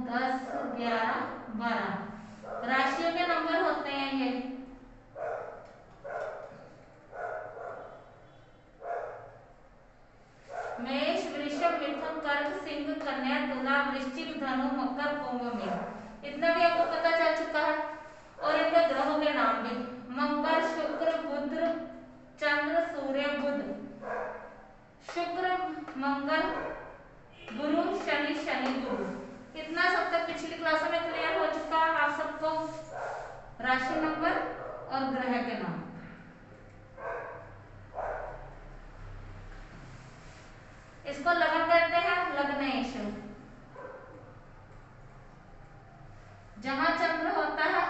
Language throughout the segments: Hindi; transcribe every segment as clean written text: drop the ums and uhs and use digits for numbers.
10 11 12 राशियों के नंबर होते हैं ये। मेष वृषभ मिथुन कर्क सिंह कन्या तुला वृश्चिक धनु मकर कुंभ मीन। इतना भी आपको पता चल चुका है। और इनके ग्रहों के नाम भी मंगल शुक्र बुध चंद्र सूर्य बुध। शुक्र मंगल गुरु शनि शनि गुरु। इतना सब तक पिछली क्लासों में क्लियर हो चुका है आप सबको। राशि नंबर और ग्रह के नाम। इसको लगन कहते हैं, लग्नेश। जहां चंद्र होता है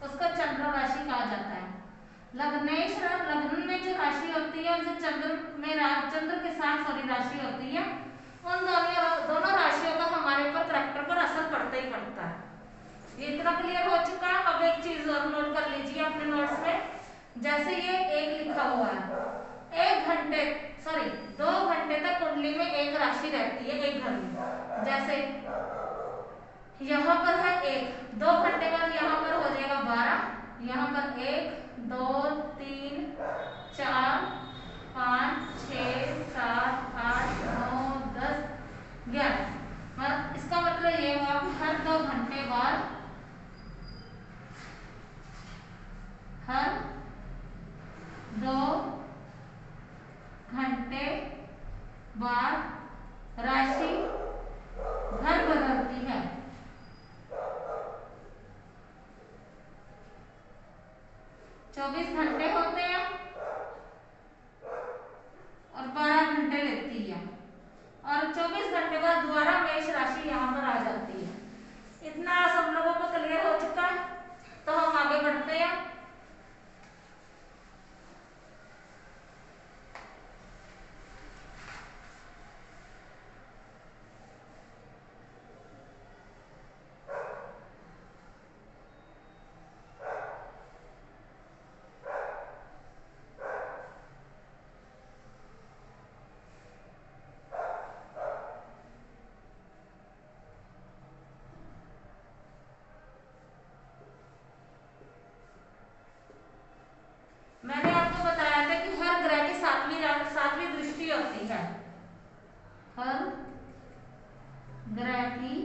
उसको चंद्र राशि कहा जाता है। लग्नेश लग्न में जो राशि होती है, जो चंद्र में चंद्र के साथ राशि होती है, उन दोनों राशियों का हमारे ऊपर करैक्टर पर असर पड़ता ही पड़ता है। ये इतना क्लियर हो चुका है। अब एक चीज और नोट कर लीजिए अपने नोट्स में। जैसे ये एक लिखा हुआ है, 2 घंटे तक कुंडली में एक राशि रहती है एक घर में। जैसे यहाँ पर है 1, 2 घंटे बाद यहाँ पर हो जाएगा 12, यहाँ पर 1 2 3 4 5 6 7 8 9 10 11। इसका मतलब ये हुआ कि हर 2 घंटे बाद राशि घर बदलती है। 24 घंटे होते हैं और 12 घंटे लेती है। और 24 घंटे बाद दोबारा मेष राशि यहाँ पर आ जाती है। इतना सब लोगों को क्लियर हो चुका है। तो हम आगे बढ़ते हैं। मैंने आपको बताया था कि हर ग्रह की सातवीं दृष्टि होती है। हर ग्रह की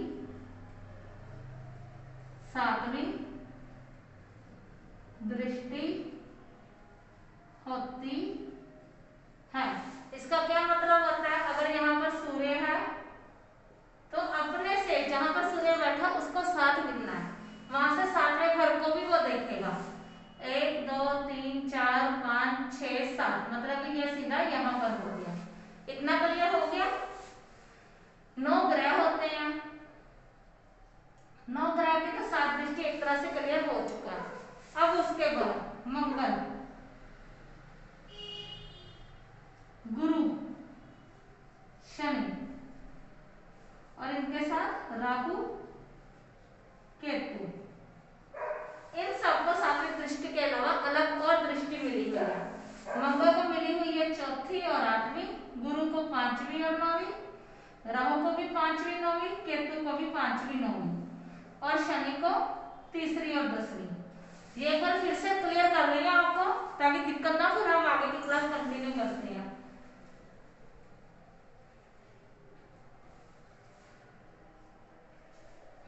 7वीं दृष्टि होती है। इसका क्या मतलब होता है? अगर यहाँ पर सूर्य है तो अपने से जहां पर सूर्य बैठा उसको 7 मिलना है, वहां से 7वें घर को भी वो देखेगा। 1 2 3 4 5 6 7 मतलब कि ये सीधा यहाँ पर हो गया। इतना क्लियर हो गया। 9 ग्रह होते हैं। 9 ग्रह की तो 7 दृष्टि एक तरह से क्लियर हो चुका है। अब उसके बाद मंगल गुरु शनि और इनके साथ राहु केतु। इन सबको 7वीं दृष्टि के अलावा अलग और दृष्टि मिली हुई है। मंगल को मिली हुई है 4थी और 8वीं, गुरु को 5वीं और 9वीं, राहु को भी 5वीं 9वीं, केतु को भी 5वीं 9वीं और शनि को 3री और 10वीं। ये एक बार फिर से क्लियर कर रही है आपको ताकि दिक्कत ना, फिर हम आगे की क्लास कंटिन्यू करते हैं।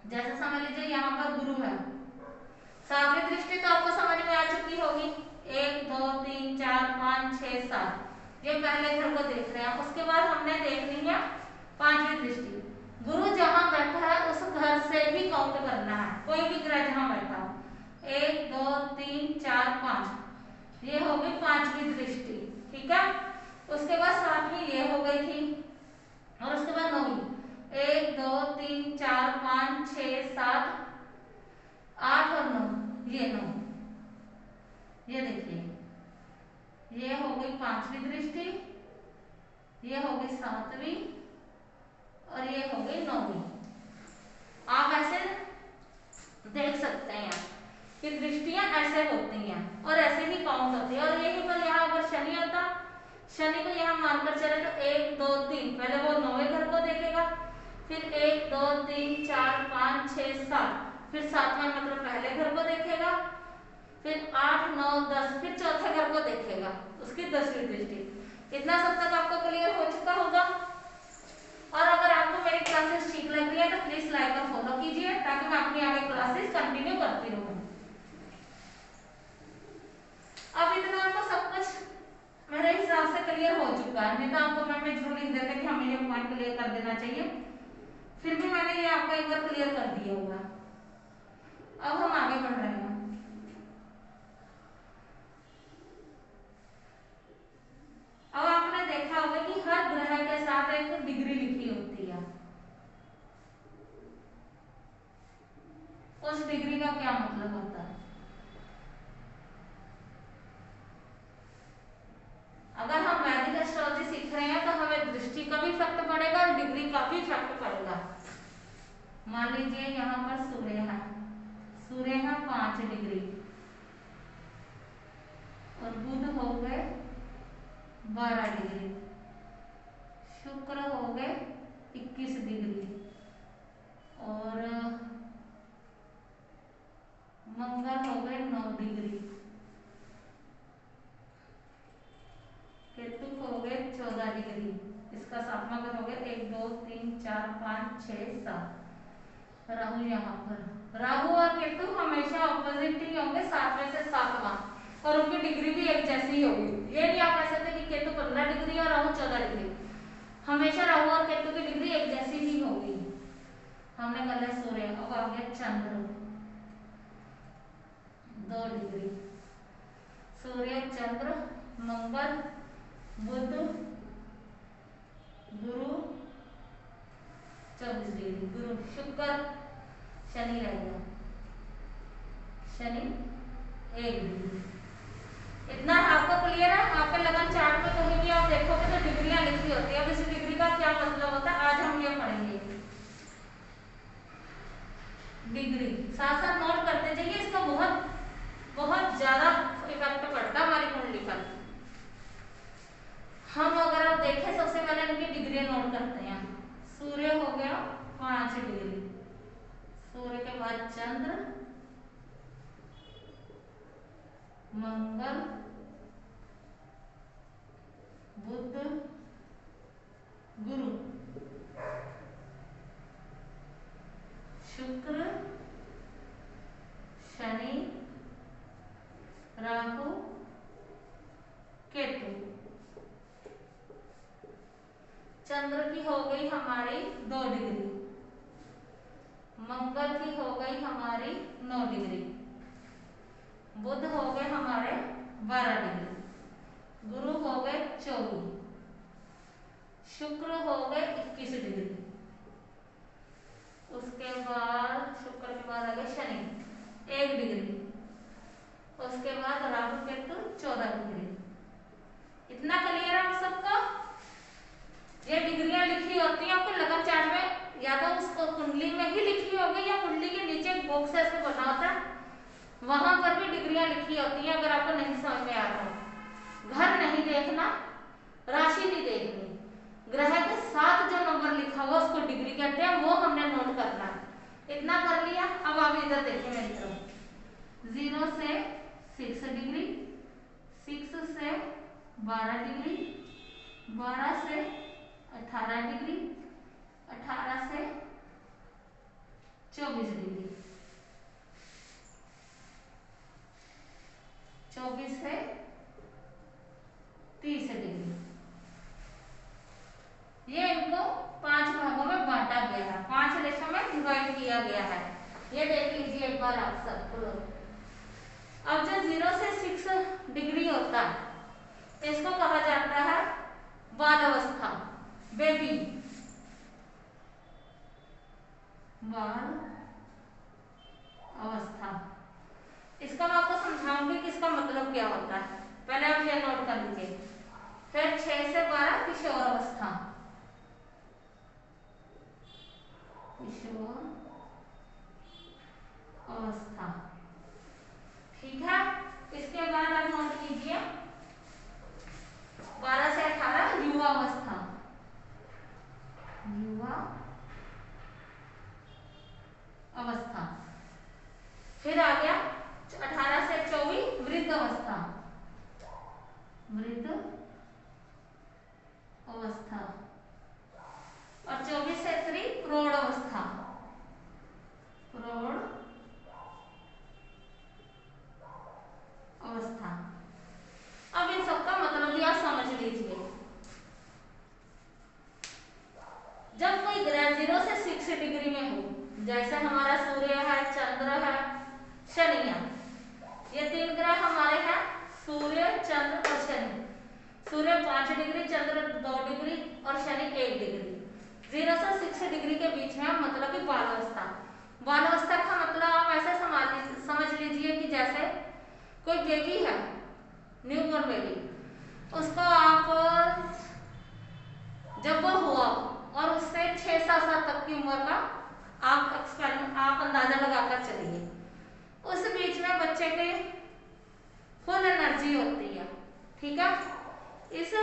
जैसे समझ लीजिए यहाँ पर गुरु है। 7वीं दृष्टि तो आपको समझ में आ चुकी होगी। 1 2 3 4 5 6 7 ये पहले घर को देख रहे हैं। उसके बाद हमने देखनी है 5वीं दृष्टि। गुरु जहां बैठा है उस घर से भी काउंट करना है, कोई भी ग्रह जहां बैठा हो। 1 2 3 4 5 ये हो गई 5वीं दृष्टि। ठीक है। उसके बाद 7वीं ये हो गई थी और उसके बाद 9वीं। 1 2 3 4 5 6 7 8 और 9 ये 9। ये देखिए ये हो गई 5वीं दृष्टि, ये हो गई 7वीं और ये हो गई 9वीं। आप ऐसे देख सकते हैं कि दृष्टियां ऐसे होती हैं और ऐसे ही काउंट होती है। और यही पर यहाँ अगर शनि होता, शनि को यहाँ मानकर चले तो 1 2 3 पहले वो 9वें घर को देखेगा, फिर 1 2 3 4 5 फिर 7वां मतलब पहले घर को देखेगा, फिर 8, 9, 10 फिर चौथे घर को देखेगा, उसकी 10वीं दृष्टि। इतना सब तक आपको क्लियर हो चुका होगा। और अगर आपको मेरी क्लासेस ठीक लग रही है तो प्लीज लाइक और फॉलो कीजिए ताकि मैं अपनी आगे क्लासेस कंटिन्यू करती रहूं। अब इतना आपको सब कुछ मेरे हिसाब से क्लियर हो चुका है, नहीं तो आपको मैं जरूर लिख देते कि हमें ये पॉइंट क्लियर कर देना चाहिए, फिर भी मैंने ये आपको एक बार क्लियर कर दिया होगा। अब हम आगे बढ़ रहे हैं। अब आपने देखा होगा कि हर ग्रह के साथ एक डिग्री लिखी होती है। उस डिग्री का क्या मतलब होता है? अगर हम वैदिक एस्ट्रोलॉजी सीख रहे हैं तो हमें दृष्टि का भी इफेक्ट पड़ेगा और डिग्री का भी इफेक्ट पड़ेगा। मान लीजिए यहाँ पर सूर्य है, सूर्य है 5 डिग्री और बुध हो गए 12 डिग्री, शुक्र हो गए 21 डिग्री और मंगल हो गए 9 डिग्री, केतु हो गए 14 डिग्री, इसका 7वां घर हो गया 1, 2, 3, 4, 5, 6, 7। राहु यहाँ पर, राहु और केतु हमेशा ऑपोजिट ही होंगे, 7वें से 7वां, और उनकी डिग्री भी एक जैसी ही होगी। ये नहीं आप कह सकते कि केतु 15 डिग्री और राहु 14 डिग्री, हमेशा राहु और केतु की डिग्री एक जैसी ही होगी। हमने कर लिया सूर्य, अब आ गया चंद्र 2 डिग्री, सूर्य चंद्र मंगल बुध गुरु 24 डिग्री, गुरु शुक्र शनि रहेगा, शनि 1 डिग्री। इतना आपको क्लियर है? आपके लगन चार्ट में कहीं भी आप देखोगे तो डिग्रियां लिखी होती है। अब इस डिग्री का क्या मतलब होता है आज हम ये पढ़ेंगे। डिग्री साथ साथ नोट करते जाइए, इसका बहुत बहुत ज्यादा इफेक्ट पड़ता है हमारी कुंडली पर। हम अगर आप देखें सबसे पहले इनकी डिग्री नोट करते हैं। सूर्य हो गया 5 डिग्री, सूर्य के बाद चंद्र मंगल बुध गुरु शुक्र शनि राहु केतु। चंद्र की हो गई हमारी 2 डिग्री, मंगल की हो गई हमारी 9 डिग्री, बुध हो गए हमारे 12 डिग्री, गुरु हो गए 24, शुक्र हो गए 21 डिग्री, उसके बाद शुक्र के बाद आ गए शनि 1 डिग्री, उसके बाद राहु केतु 14 डिग्री। इतना क्लियर है आप सबको? ये डिग्रियां लिखी होती है आपके लगन चार्ट में, या तो उसको कुंडली में ही लिखी होगी या कुंडली के नीचे एक बॉक्स है इसको बना होता है, वहां पर भी डिग्रियां लिखी होती है। अगर आपको नहीं समझ में आ रहा हो, घर नहीं देखना, राशि नहीं देखनी, ग्रह के साथ जो नंबर लिखा हुआ उसको डिग्री कहते हैं, वो हमने नोट करना है। इतना कर लिया। अब आप इधर देखिए मेरी तरफ, 0 से 6 डिग्री, 6 से 12 डिग्री, 12 से 18 डिग्री, 18 से 24 डिग्री, 24 से 30 डिग्री। ये इनको 5 भागों में बांटा गया है, 5 रेशों में डिवाइड किया गया है। ये देख लीजिए एक बार आप सब लोग। अब जो 0 से 6 डिग्री होता है इसको कहा जाता है बाल अवस्था, बेबी, बाल अवस्था। इसका मैं आपको समझाऊंगी कि इसका मतलब क्या होता है, पहले आप ये नोट कर लीजिए। फिर 6 से 12 किशोर अवस्था, किशोर अवस्था, ठीक है। इसके बाद आप नोट कीजिए 12 से 18 युवा अवस्था, युवा अवस्था। फिर आ गया 18 से 24 वृद्ध अवस्था, वृद्ध अवस्था। और 24 से 30 प्रौढ़ अवस्था, प्रौढ़ अवस्था। अब इन सबका मतलब भी आप समझ लीजिए। जब कोई ग्रह 0 से 6 डिग्री में हो, जैसे हमारा सूर्य है, चंद्र है, शनि है, ये 3 ग्रह हमारे हैं, सूर्य, चंद्र और शनि। सूर्य 5 डिग्री, चंद्र 2 डिग्री और शनि 1 डिग्री। 0 से 6 डिग्री के बीच में मतलब कि बाल अवस्था। बाल अवस्था का मतलब आप ऐसे समझ लीजिए कि जैसे कोई बेबी है, न्यूबॉर्न बेबी, उसको आप जब वो हुआ और उससे 6-7 साल तक की उम्र का आप अंदाजा लगाकर चलिए, उस बीच में बच्चे की फुल एनर्जी होती है, ठीक है। इस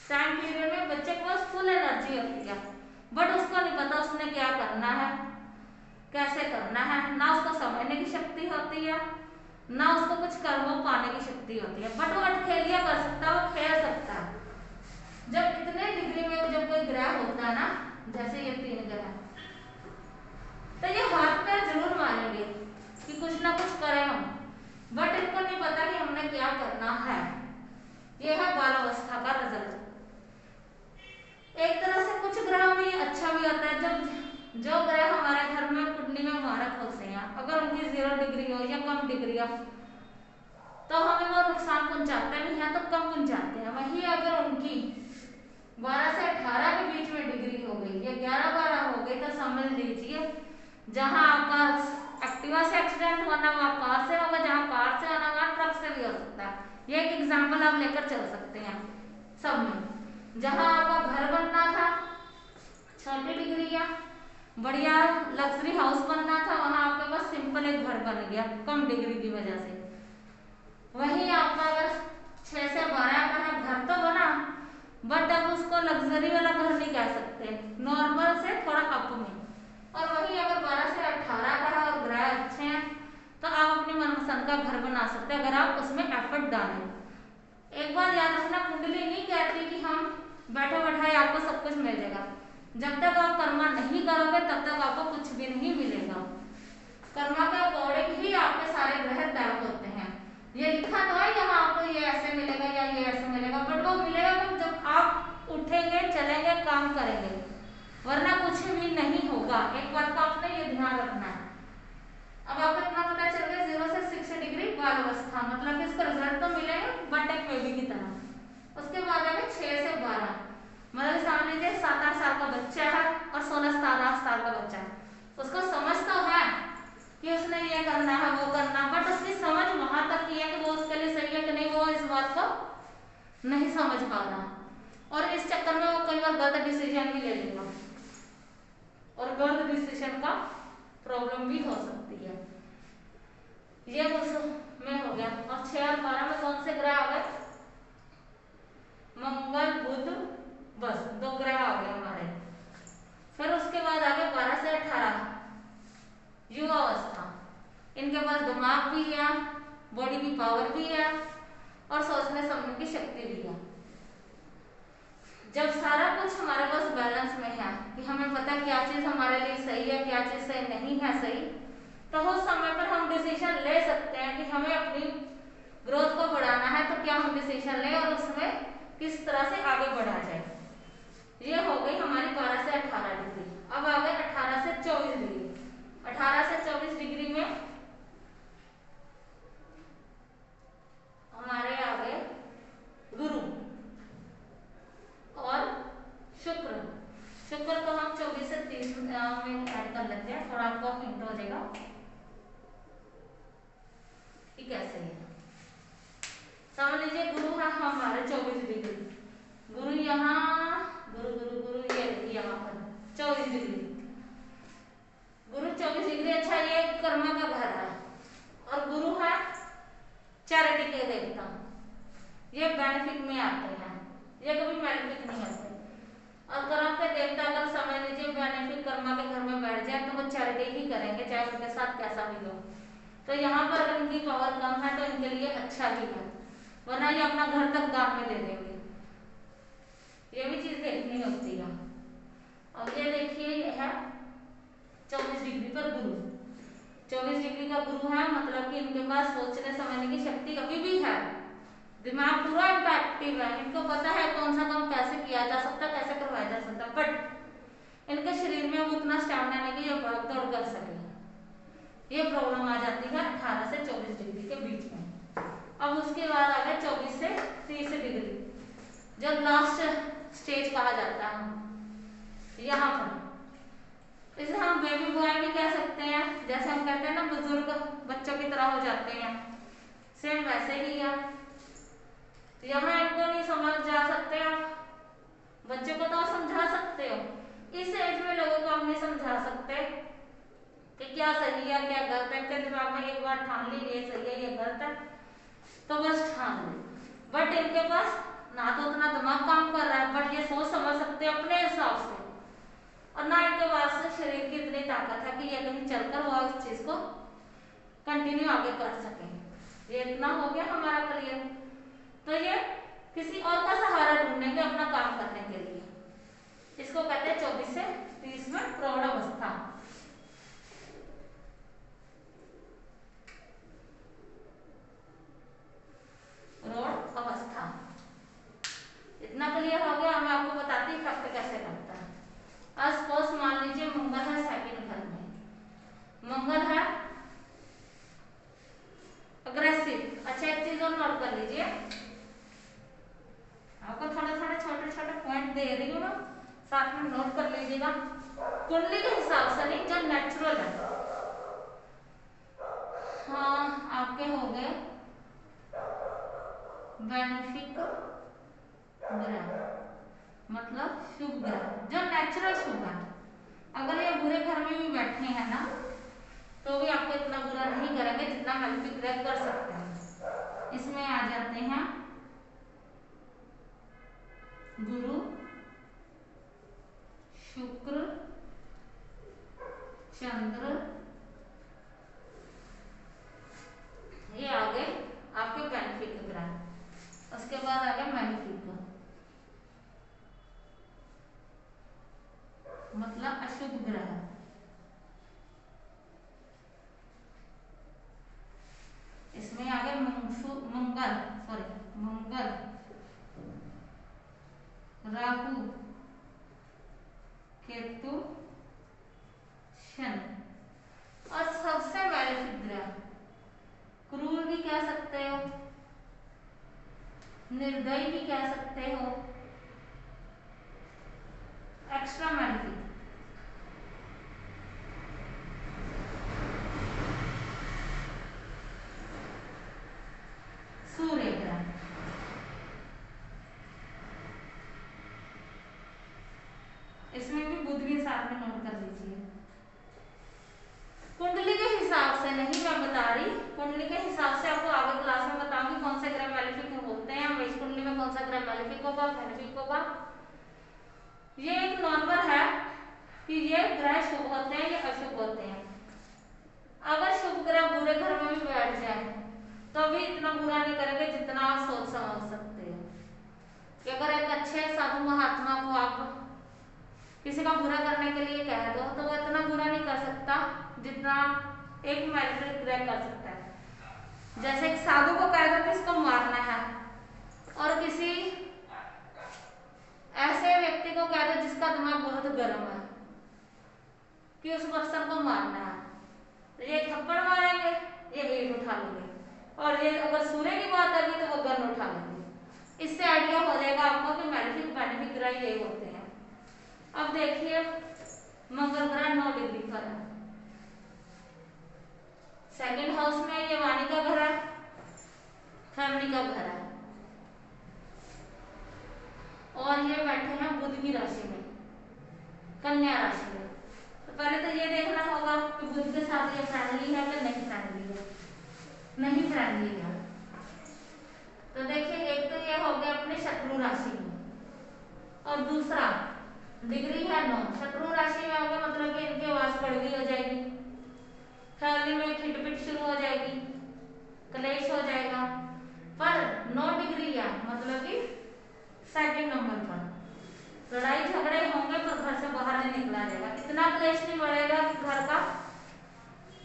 टाइम पीरियड में बच्चे के पास फुल एनर्जी होती है, बट उसको नहीं पता उसने क्या करना है, कैसे करना है, ना उसको समझने की शक्ति होती है, ना उसको कुछ कर्मों पाने की शक्ति होती है, बट वो अटखेलिया कर सकता है, वो खेल सकता है। जब इतने डिग्री में जब कोई ग्रह होता है ना, जैसे ये 3 ग्रह, तो ये हाथ पैर जरूर मारेंगे कि कुछ ना कुछ करें हम, बट इनको नहीं पता कि हमने क्या करना है। ये है बाल अवस्था का रिजल्ट। एक तरह से कुछ ग्रह में अच्छा भी होता है, जब जो ग्रह हमारे घर में कुंडली में मारक होते हैं, अगर उनकी 0 डिग्री हो या कम डिग्री हो तो हमें वो नुकसान पहुंचाते भी हैं, तो कम पहुंचाते हैं। वही अगर उनकी 12 से 18 के बीच में डिग्री हो गई या 11-12 हो गई, तो समझ लीजिए जहां आपका एक्टिवा से एक्सीडेंट होना वहां कार से होगा, जहां कार से होना वहां ट्रक से भी हो सकता है। ये एक एग्जाम्पल आप लेकर चल सकते हैं सब में। जहां आपका घर बनना था छोटी डिग्री या बढ़िया लग्जरी हाउस बनना था, वहां आपके पास सिंपल एक घर बन गया कम डिग्री की वजह से। वही आपका अगर 6 से 12 का है, घर तो बना, बट अब उसको लग्जरी वाला घर नहीं कह सकते, नॉर्मल से थोड़ा अप में। और वही अगर 12 से 18 का है और ग्रह अच्छे हैं, तो आप अपनी मनपसंद का घर बना सकते हैं अगर आप उसमें एफर्ट डालें। एक बात याद रखना, कुंडली नहीं कहती कि हम बैठे बैठाए आपको सब कुछ मिल जाएगा। जब तक आप कर्मा नहीं करोगे तब तक आपको कुछ भी नहीं मिलेगा। कर्मा के अकॉर्डिंग ही आपके सारे ग्रह तय होते हैं। ये लिखा तो है यहाँ आपको ये ऐसे मिलेगा या ये ऐसे मिलेगा, बट वो मिलेगा कब, जब आप उठेंगे, चलेंगे, काम करेंगे, वरना कुछ भी नहीं होगा। एक बात का आपने ये ध्यान रखना है। अब आपको इतना पता चल गया 0 से 6 डिग्री बाल अवस्था, मतलब इसका रिजल्ट तो मिलेगा बट एक बेबी की तरह। उसके बाद हमें 6 से 12, मतलब समझ लीजिए 7-8 साल का बच्चा है और 16-17 साल का बच्चा है। उसको समझ तो है कि उसने ये करना है, वो करना, बट उसकी समझ वहां तक की है कि वो उसके लिए सही है कि नहीं, वो इस बात को नहीं समझ पा रहा, और इस चक्कर में वो कई बार गलत डिसीजन भी ले लेगा, और गलत डिसीजन का प्रॉब्लम भी हो सकती है। ये उसमें हो गया। और 6 और 12 में कौन से ग्रह आ गए? मंगल, बुध, बस 2 ग्रह आ गए हमारे। फिर उसके बाद आ गए 12 से 18 युवा अवस्था। इनके पास दिमाग भी है, बॉडी की पावर भी है और सोचने समझने की शक्ति भी है। जब सारा कुछ हमारे पास बैलेंस में है कि हमें पता क्या चीज हमारे लिए सही है, क्या चीज सही नहीं है सही, तो उस समय पर हम डिसीजन ले सकते हैं कि हमें अपनी ग्रोथ को बढ़ाना है, तो क्या हम डिसीजन लें और उसमें किस तरह से आगे बढ़ा जाए। ये हो गई हमारी 12 से 18 डिग्री। अब आ गए 18 से 24 डिग्री। 18 से 24 डिग्री में हमारे आ गए गुरु और शुक्र। शुक्र को हम 24 से 30 में ऐड कर लेते हैं, थोड़ा आपको हिंट हो जाएगा कि कैसे है। समझ लीजिए गुरु है हमारे 24 डिग्री, गुरु यहाँ, गुरु गुरु गुरु ये यहाँ पर 24 डिग्री, गुरु 24 डिग्री। अच्छा, ये कर्म का घर है और गुरु है चैरिटी के देवता, ये बेनिफिट में आते हैं, ये कभी बेनिफिट नहीं होते। और कर्म के देवता अगर समझ लीजिए बेनिफिट कर्मा के घर में बैठ जाए तो वो चैरिटी ही करेंगे, चाहे चाहे उनके साथ कैसा भी हो। तो यहाँ पर अगर इनकी पावर कम है तो इनके लिए अच्छा ही है, वरना ये अपना घर तक दान में दे देंगे। ये भी चीज देखनी होती है। और ये देखिए ये है 24 डिग्री पर गुरु। 24 डिग्री का गुरु है, मतलब कि इनके पास सोचने समझने की शक्ति अभी भी है, दिमाग पूरा एक्टिव है, इनको पता है कौन सा काम कैसे किया जा सकता, कैसे करवाया जा सकता, बट इनके शरीर में वो उतना स्टैमिना नहीं कि ये भाग दौड़ कर सके। ये प्रॉब्लम आ जाती है 18 से 24 डिग्री के बीच में। अब उसके बाद आ गया 24 से 30 डिग्री, जो लास्ट स्टेज कहा जाता है यहाँ पर। इसे हम बेबी बॉय भी कह सकते हैं, जैसे हम कहते हैं ना बुजुर्ग बच्चों की तरह हो जाते हैं, सेम वैसे ही है। यहाँ इनको नहीं समझ जा सकते आप, बच्चों को तो आप समझा सकते हो, इस एज में लोगों को आप नहीं समझा सकते कि क्या सही है क्या गलत है। इनके दिमाग में एक बार ठान ली ये सही है ये गलत है तो बस ठान ली, बट इनके पास ना तो उतना दिमाग काम कर रहा है, बट ये सोच समझ सकते हैं अपने हिसाब से, और ना इनके पास शरीर की इतनी ताकत है कि ये कहीं चलकर वो इस चीज को कंटिन्यू आगे कर सके। ये इतना हो गया हमारा क्लियर। तो ये किसी और का सहारा ढूंढेंगे अपना काम करने के लिए। इसको कहते हैं 24 से 30 में प्रौढ़ अवस्था। प्रौढ़ अवस्था इतना क्लियर हो गया। मैं आपको बताती हूँ इफेक्ट कैसे करता है। आज सपोज मान लीजिए मंगल है सेकंड घर में, मंगल है अग्रेसिव। अच्छा एक चीज और नोट कर लीजिए, आपको थोड़े थोड़े छोटे छोटे पॉइंट दे रही हूँ ना, साथ में नोट कर लीजिएगा। कुंडली के हिसाब से नहीं, जो नेचुरल है। हाँ आपके हो गए बेनिफिक ग्रह, मतलब शुभ ग्रह, जो नेचुरल शुभ है। अगर ये बुरे घर में भी बैठे हैं ना तो भी आपको इतना बुरा नहीं करेंगे जितना मैलेफिक ग्रह कर सकते हैं। इसमें आ जाते हैं गुरु, शुक्र, चंद्र, ये आ गए आपके बेनिफिक ग्रह। उसके बाद आ गया मैलेफिक, मतलब अशुभ ग्रह। इसमें आ गए मंगल, राहु, केतु, शनि। और सबसे मैलेफिक ग्रह क्रूर भी कह सकते हो, निर्दयी भी कह सकते हो, एक्स्ट्रा मैलेफिक सूर्य ग्रह। इसमें भी बुध भी साथ में नोट कर लीजिए। कुंडली के हिसाब से नहीं मैं बता रही, कुंडली के हिसाब से आपको आगे क्लास में बताऊंगी कौन से ग्रह मैलेफिक होते हैं, मेष कुंडली में कौन सा ग्रह मैलेफिक होगा बेनिफिक होगा। ये एक नॉर्मल है कि ये ग्रह शुभ होते हैं या अशुभ होते हैं। अगर शुभ ग्रह बुरे घर में भी बैठ जाए तो भी इतना बुरा नहीं करेंगे जितना आप सोच समझ सकते हो। कि अगर एक अच्छे साधु महात्मा को आप किसी का बुरा करने के लिए कह दो तो वो इतना बुरा नहीं कर सकता जितना एक मैलेफिक ग्रह कर सकता है। जैसे एक साधु को कह दो कि इसको मारना है, और किसी ऐसे व्यक्ति को कह दो जिसका दिमाग बहुत गर्म है कि उस पर्सन को मारना है, तो ये थप्पड़ मारेंगे, ये ईंट उठा लेंगे, और ये अगर सूर्य की बात आएगी तो वो गन उठा लेंगे। इससे आइडिया हो जाएगा आपको कि मैलेफिक बेनिफिक ग्रह ये होते हैं। अब देखिए मंगल ग्रह 9 डिग्री पर है, सेकंड हाउस में ये वाणी का घर है, फैमिली का घर है, और ये बैठे हैं बुध की राशि में, कन्या राशि में। तो पहले तो ये देखना होगा कि बुध के साथ ये फ्रेंडली है कि नहीं फ्रेंडली है। नहीं फ्रेंडली है तो देखिए एक तो ये हो गया अपने शत्रु राशि में, और दूसरा डिग्री है 9, शत्रु राशि में होगा मतलब कि इनकी आवाज कड़वी हो जाएगी। जाएगी, क्लेश हो जाएगा। पर 9 डिग्री या मतलब कि सेकंड नंबर पर लड़ाई झगड़े होंगे पर घर से बाहर नहीं निकला जाएगा, इतना क्लेश नहीं बढ़ेगा कि घर का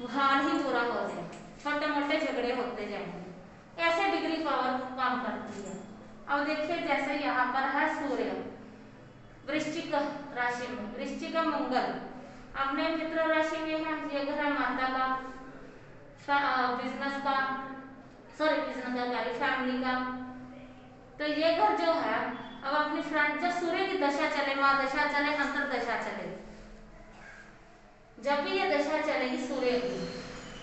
हाल ही बुरा हो जाए, छोटे मोटे झगड़े होते जाएंगे। ऐसे डिग्री पावर काम करती है। अब देखिए जैसे यहाँ पर है सूर्य वृश्चिक राशि में, वृश्चिक का मंगल अपने मित्र राशि में है, ये घर है माता का, बिजनेस का, सॉरी बिजनेस का कार्य फैमिली का। तो ये घर जो है अब अपनी फ्रेंड, जब सूर्य की दशा चले, महादशा चले, अंतरदशा चले, जब भी ये दशा चलेगी सूर्य की,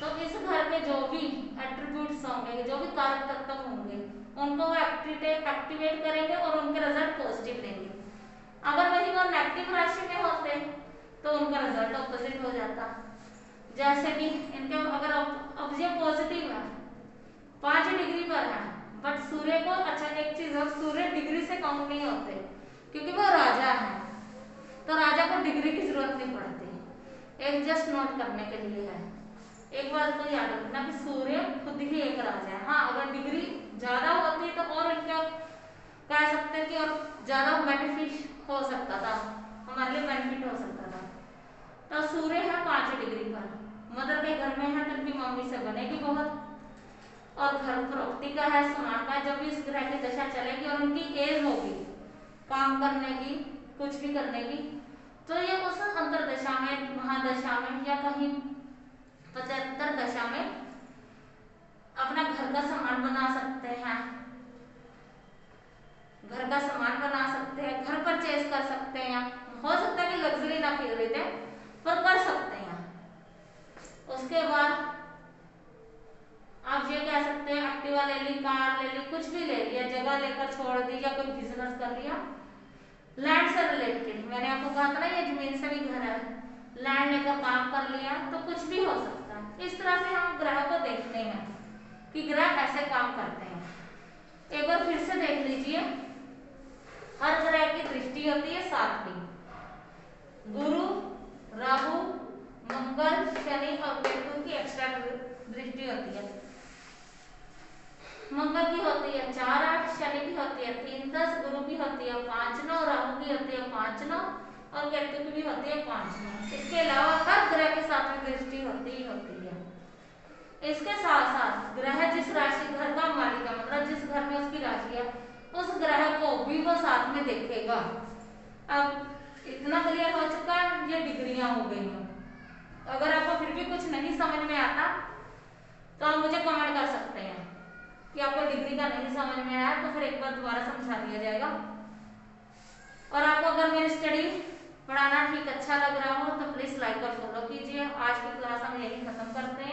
तो इस घर के जो भी एट्रीब्यूट्स होंगे, जो भी कारक तत्व होंगे, उनको वो एक्टिवेट करेंगे और उनके रिजल्ट पॉजिटिव देंगे। अगर वही वो नेगेटिव राशि में होते तो उनका रिजल्ट ऑपोजिट हो जाता। जैसे कि इनके अगर अब ये पॉजिटिव है, 5 डिग्री पर है, बट सूर्य को, अच्छा एक चीज है, सूर्य डिग्री से काउंट नहीं होते क्योंकि वो राजा है, तो राजा को डिग्री की जरूरत नहीं पड़ती। एक जस्ट नोट करने के लिए है, एक बात तो याद रखना कि सूर्य खुद ही एक राजा है। हाँ अगर डिग्री ज्यादा होती तो और इनका कह सकते हैं कि और ज्यादा बेनिफिट हो सकता था, हमारे लिए बेनिफिट हो सकता था। तो सूर्य है 5 डिग्री पर, मदर के घर में है तब भी मम्मी से बनेगी बहुत, और घर प्रॉपर्टी का है, सामान का। जब भी इस ग्रह की दशा चलेगी और उनकी एज होगी काम करने की, कुछ भी करने की, तो ये उस अंतरदशा में, महादशा में या कहीं 75 दशा में अपना घर का सामान बना सकते हैं, घर का सामान बना सकते हैं, घर परचेज कर सकते हैं। हो सकता है कि लग्जरी ना फील रहे थे पर कर सकते हैं। उसके बाद आप ये कह सकते हैं एक्टिवा ले ली, कार ले ली, कुछ भी ले लिया, जगह लेकर छोड़ दी या कोई बिजनेस कर लिया लैंड से रिलेटेड। मैंने आपको कहा था ना ये जमीन से भी घर है, लैंड लेकर काम कर लिया, तो कुछ भी हो सकता है। इस तरह से हम ग्रह को देखते हैं कि ग्रह ऐसे काम करते हैं। एक बार फिर से देख लीजिए, हर ग्रह की दृष्टि होती है 7 की, गुरु, राहु, मंगल, शनि और केतु की एक्स्ट्रा दृष्टि होती है। मंगल की होती है 4, 8, शनि की होती है 3, 10, गुरु की होती है 5, 9, राहु की होती है 5, 9 और केतु की भी होती है 5, 9। इसके अलावा हर ग्रह के साथ में दृष्टि होती ही होती है। इसके साथ साथ ग्रह जिस राशि घर का मालिक है, मतलब जिस घर में उसकी राशि है, उस ग्रह को भी वो साथ में देखेगा। अब इतना क्लियर हो चुका है, ये डिग्रियां हो गई हैं। अगर आपको फिर भी कुछ नहीं समझ में आता तो आप मुझे कमेंट कर सकते हैं कि आपको डिग्री का नहीं समझ में आया, तो फिर एक बार दोबारा समझा दिया जाएगा। और आपको अगर मेरी स्टडी पढ़ाना ठीक अच्छा लग रहा हो तो प्लीज लाइक और फॉलो कीजिए। आज की क्लास हम यही खत्म करते हैं।